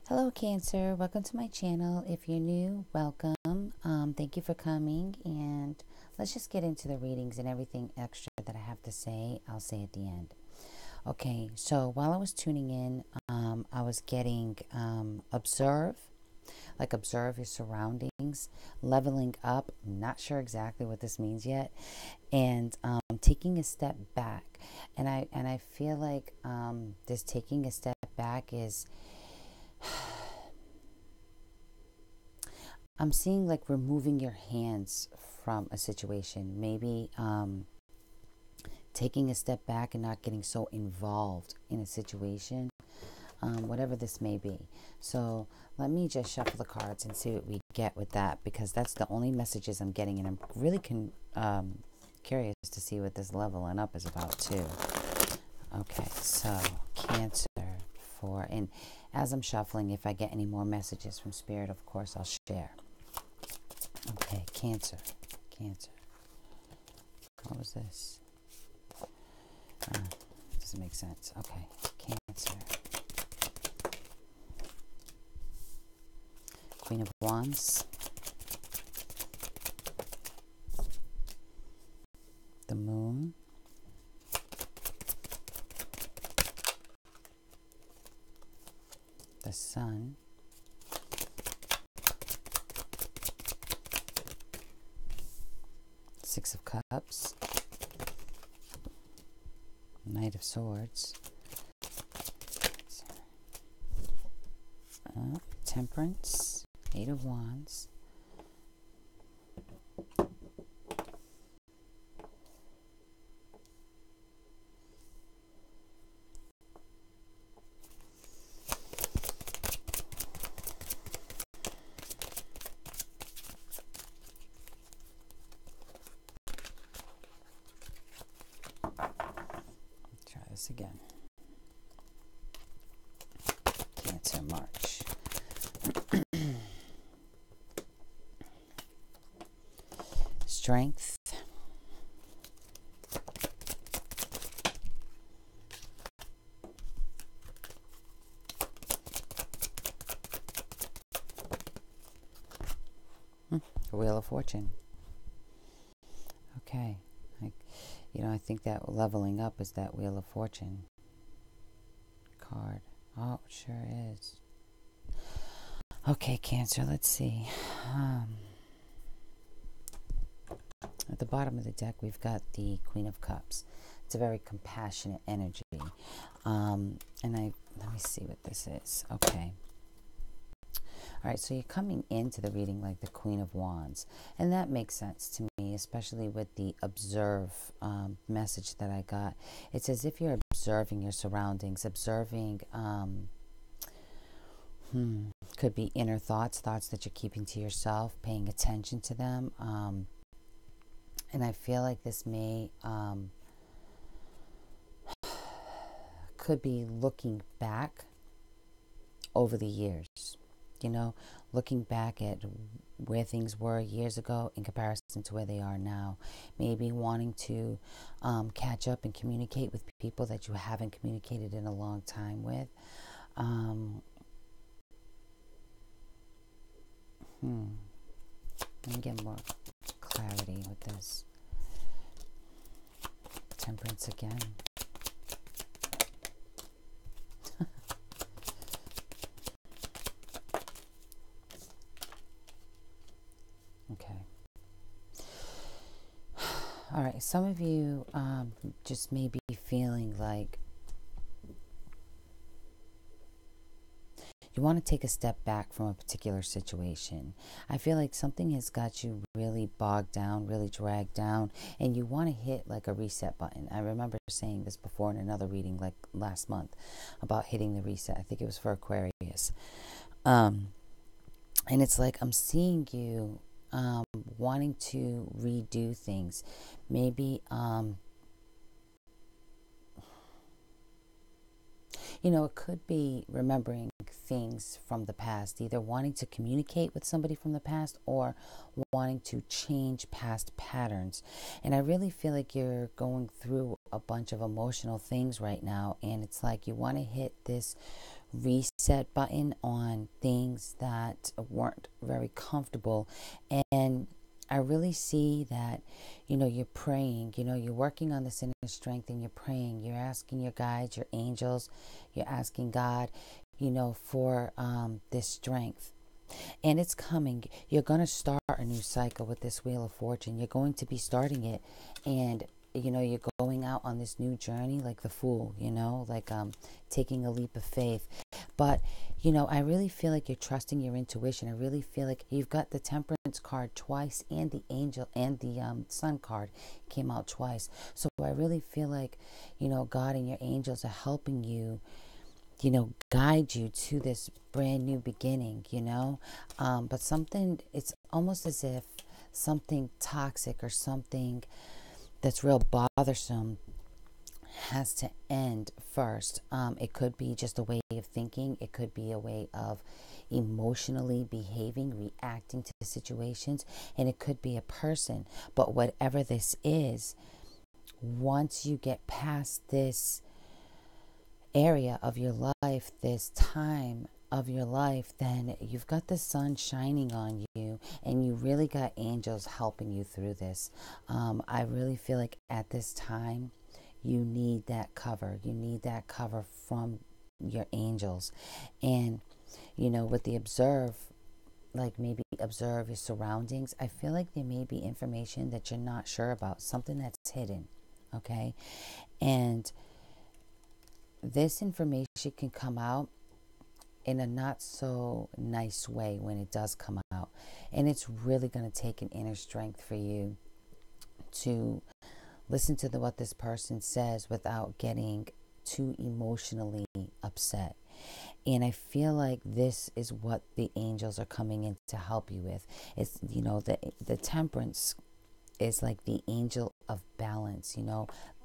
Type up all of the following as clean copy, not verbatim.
Hello, Cancer. Welcome to my channel. If you're new, welcome. Thank you for coming. And let's just get into the readings and everything extra that I have to say, I'll say at the end. Okay, so while I was tuning in, I was getting observe your surroundings, leveling up. I'm not sure exactly what this means yet, and taking a step back. And I feel like this taking a step back is, I'm seeing like removing your hands from a situation. Maybe taking a step back and not getting so involved in a situation, whatever this may be. So let me just shuffle the cards and see what we get with that, because that's the only messages I'm getting, and I'm really curious to see what this leveling up is about too. Okay, so Cancer and as I'm shuffling, if I get any more messages from Spirit, of course I'll share. Okay, Cancer. What was this? Doesn't make sense. Okay, Cancer. Queen of Wands. The Moon. The Sun. Six of Cups. Knight of Swords. Temperance. Eight of Wands. Try this again. Cancer, March. Strength. Wheel of Fortune. Okay. I think that leveling up is that Wheel of Fortune card. Oh, it sure is. Okay, Cancer, let's see. At the bottom of the deck, we've got the Queen of Cups. It's a very compassionate energy. Let me see what this is. Okay. All right, so you're coming into the reading like the Queen of Wands. And that makes sense to me, especially with the observe message that I got. It's as if you're observing your surroundings, observing, could be inner thoughts that you're keeping to yourself, paying attention to them. And I feel like this may, could be looking back over the years. Looking back at where things were years ago in comparison to where they are now. Maybe wanting to catch up and communicate with people that you haven't communicated in a long time with. Let me get more clarity with this. Temperance again. Okay. All right. Some of you just may be feeling like you want to take a step back from a particular situation. I feel like something has got you really bogged down, really dragged down, and you want to hit like a reset button. I remember saying this before in another reading like last month about hitting the reset. I think it was for Aquarius. And it's like I'm seeing you wanting to redo things. Maybe, it could be remembering things from the past, either wanting to communicate with somebody from the past or wanting to change past patterns. And I really feel like you're going through a bunch of emotional things right now, and it's like you want to hit this reset button on things that weren't very comfortable. And I really see that, you're praying, you're working on this inner strength, and you're praying, you're asking your guides, your angels, you're asking God, for this strength. And it's coming. You're going to start a new cycle with this Wheel of Fortune. You're going to be starting it. And, you're going out on this new journey like the Fool, like taking a leap of faith. But, I really feel like you're trusting your intuition. I really feel like you've got the Temperance card twice, and the Angel and the Sun card came out twice. So I really feel like, God and your angels are helping you, guide you to this brand new beginning, but something, it's almost as if something toxic or something that's real bothersome has to end first. It could be just a way of thinking. It could be a way of emotionally behaving, reacting to situations, and it could be a person. But whatever this is, once you get past this area of your life, this time of your life, then you've got the sun shining on you, and you really got angels helping you through this. I really feel like at this time, you need that cover. You need that cover from your angels. And, with the observe, like maybe observe your surroundings, I feel like there may be information that you're not sure about, something that's hidden, okay? And this information can come out in a not so nice way when it does come out. And it's really going to take an inner strength for you to listen to what this person says without getting too emotionally upset. And I feel like this is what the angels are coming in to help you with. It's, the Temperance is like the angel of balance,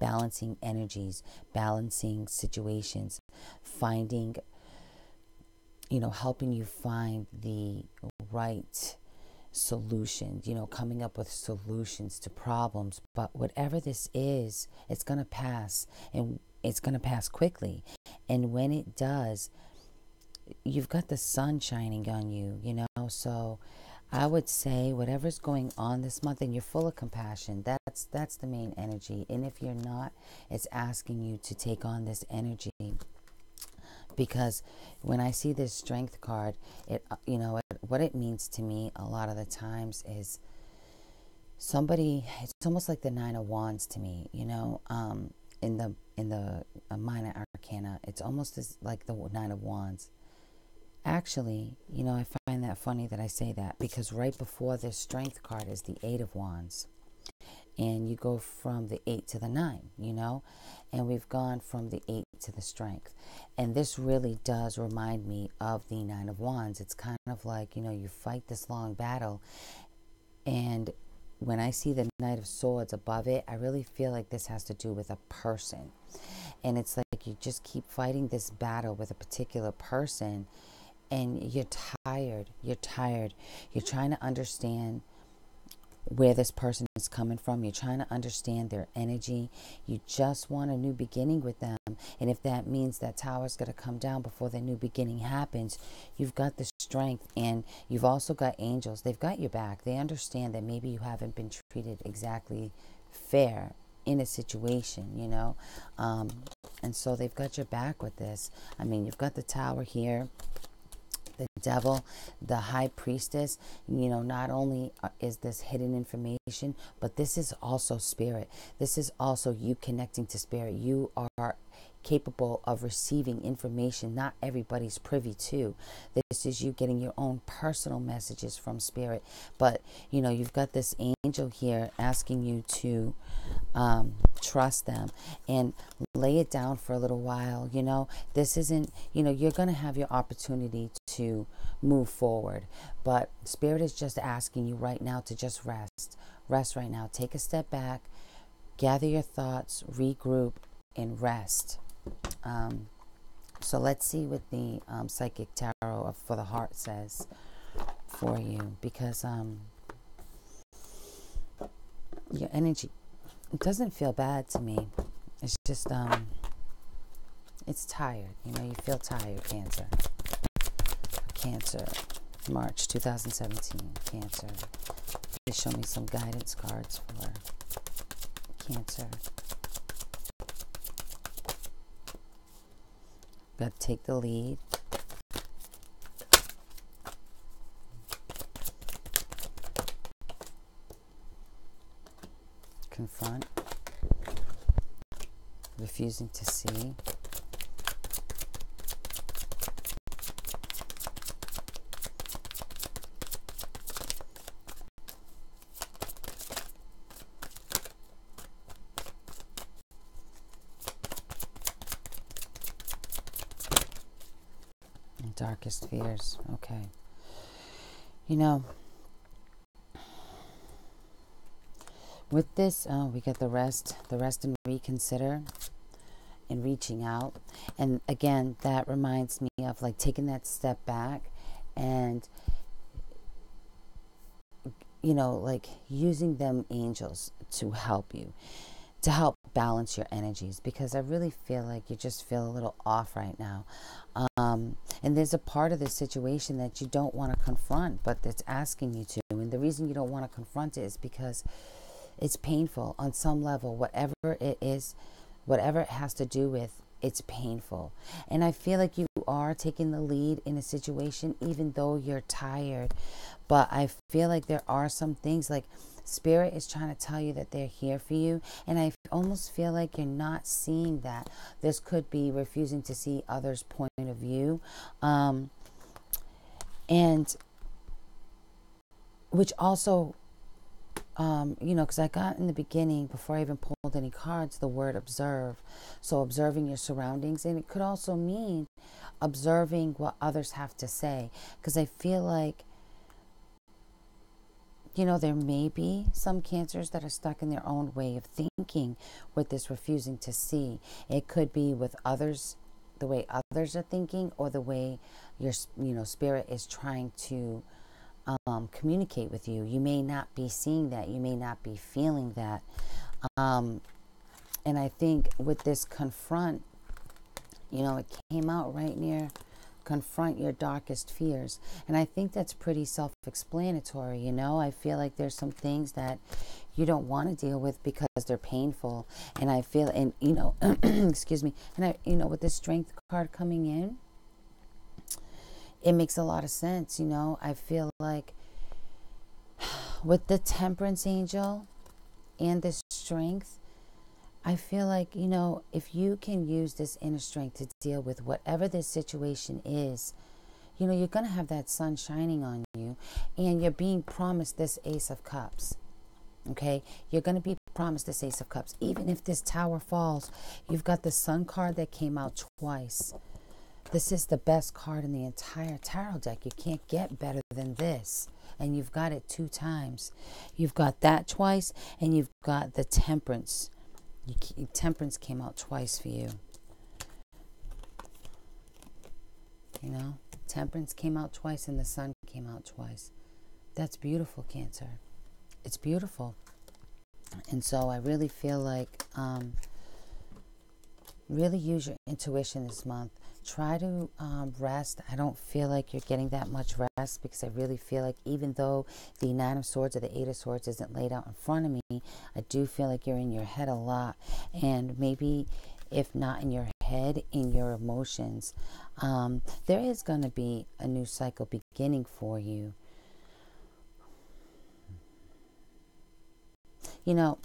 balancing energies, balancing situations, finding, helping you find the right solutions, coming up with solutions to problems. But whatever this is, it's going to pass, and it's going to pass quickly. And when it does, you've got the sun shining on you, so I would say whatever's going on this month, and you're full of compassion, that's the main energy. And if you're not, it's asking you to take on this energy. Because when I see this Strength card, what it means to me a lot of the times is somebody, it's almost like the Nine of Wands to me, in the minor arcana, it's almost as like the Nine of Wands. Actually, I find that funny that I say that, because right before this Strength card is the Eight of Wands. And you go from the 8 to the 9, and we've gone from the 8 to the Strength. And this really does remind me of the Nine of Wands. It's kind of like, you fight this long battle. And when I see the Knight of Swords above it, I really feel like this has to do with a person. And it's like you just keep fighting this battle with a particular person, and you're tired. You're trying to understand where this person is coming from. You're trying to understand their energy. You just want a new beginning with them. And if that means that tower's going to come down before the new beginning happens, you've got the strength, and you've also got angels. They've got your back. They understand that maybe you haven't been treated exactly fair in a situation, and so they've got your back with this. I mean, you've got the tower here, the devil, the high priestess. Not only is this hidden information, but this is also spirit. This is also you connecting to spirit. You are capable of receiving information not everybody's privy to. This is you getting your own personal messages from spirit. But you've got this angel here asking you to trust them and lay it down for a little while. This isn't, you're going to have your opportunity to move forward, but spirit is just asking you right now to just rest right now. Take a step back, gather your thoughts, regroup, and rest. So let's see what the psychic tarot for the heart says for you, because your energy, it doesn't feel bad to me. It's just It's tired. You know, you feel tired, Cancer. Cancer, March 2017, Cancer. Please show me some guidance cards for Cancer. Got to take the lead. Confront. Refusing to see. Darkest fears. Okay. You know, with this, we get the rest and reconsider and reaching out. And again, that reminds me of like taking that step back and, you know, like using them angels to help you, to help balance your energies, because I really feel like you just feel a little off right now. And there's a part of this situation that you don't want to confront, but it's asking you to. And the reason you don't want to confront it is because it's painful on some level. Whatever it is, whatever it has to do with, it's painful. And I feel like you are taking the lead in a situation, even though you're tired. But I feel like there are some things like Spirit is trying to tell you that they're here for you. And I almost feel like you're not seeing that. This could be refusing to see others' point of view. And which also, you know, because I got in the beginning, before I even pulled any cards, the word observe. So observing your surroundings. And it could also mean observing what others have to say. Because I feel like, you know, there may be some Cancers that are stuck in their own way of thinking with this refusing to see. It could be with others, the way others are thinking, or the way your, you know, Spirit is trying to communicate with you. You may not be seeing that. You may not be feeling that. And I think with this confront, you know, it came out right near confront your darkest fears. And I think that's pretty self-explanatory, you know. I feel like there's some things that you don't want to deal with because they're painful. And I feel, and, you know, excuse me, and I, you know, with this Strength card coming in, it makes a lot of sense, you know. I feel like with the Temperance angel and this Strength, I feel like, you know, if you can use this inner strength to deal with whatever this situation is, you know, you're going to have that sun shining on you, and you're being promised this Ace of Cups. Okay? You're going to be promised this Ace of Cups. Even if this Tower falls, you've got the Sun card that came out twice. This is the best card in the entire tarot deck. You can't get better than this. And you've got it 2 times. You've got that twice, and you've got the Temperance. Temperance came out twice for you. You know, Temperance came out twice, and the Sun came out twice. That's beautiful, Cancer. It's beautiful. And so I really feel like really use your intuition this month. Try to rest. I don't feel like you're getting that much rest, because I really feel like even though the 9 of Swords or the 8 of Swords isn't laid out in front of me, I do feel like you're in your head a lot. And maybe if not in your head, in your emotions. There is going to be a new cycle beginning for you. You know,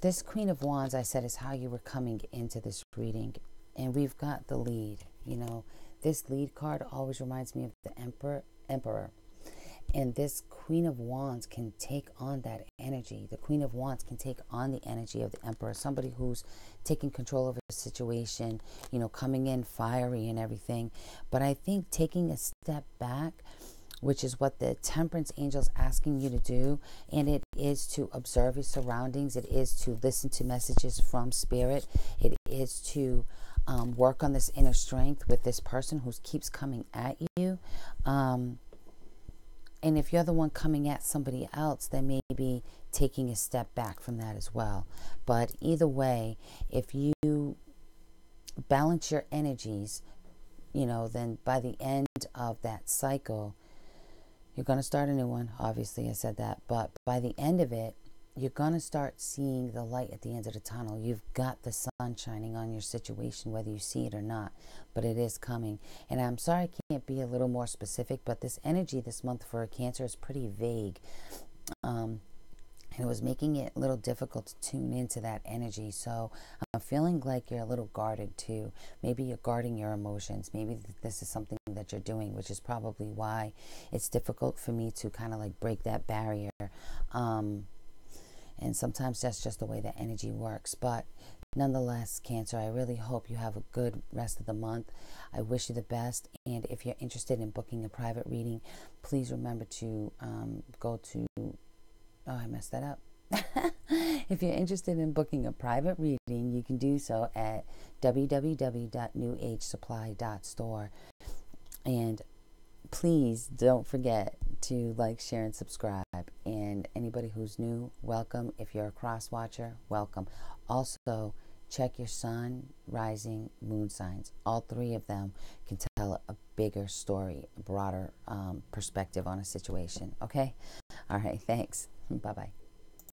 this Queen of Wands, I said, is how you were coming into this reading. And we've got the lead. You know, this lead card always reminds me of the Emperor. And this Queen of Wands can take on that energy. The Queen of Wands can take on the energy of the Emperor. Somebody who's taking control of a situation, you know, coming in fiery and everything. But I think taking a step back, which is what the Temperance angel's asking you to do, and it is to observe your surroundings. It is to listen to messages from Spirit. It is to work on this inner strength with this person who keeps coming at you. And if you're the one coming at somebody else, then maybe taking a step back from that as well. But either way, if you balance your energies, then by the end of that cycle, you're going to start a new one. Obviously, I said that. But by the end of it, you're going to start seeing the light at the end of the tunnel. You've got the sun shining on your situation, whether you see it or not. But it is coming. And I'm sorry I can't be a little more specific, but this energy this month for Cancer is pretty vague. And it was making it a little difficult to tune into that energy. So I'm feeling like you're a little guarded too. Maybe you're guarding your emotions. Maybe this is something that you're doing, which is probably why it's difficult for me to kind of like break that barrier. And sometimes that's just the way that energy works. But nonetheless, Cancer, I really hope you have a good rest of the month. I wish you the best. And if you're interested in booking a private reading, please remember to go to... Oh, I messed that up. If you're interested in booking a private reading, you can do so at www.newagesupply.store. And please don't forget to like, share, and subscribe. And anybody who's new, welcome. If you're a cross watcher, welcome. Also, check your sun, rising, moon signs. All three of them can tell a bigger story, a broader perspective on a situation. Okay? All right, thanks. Bye-bye.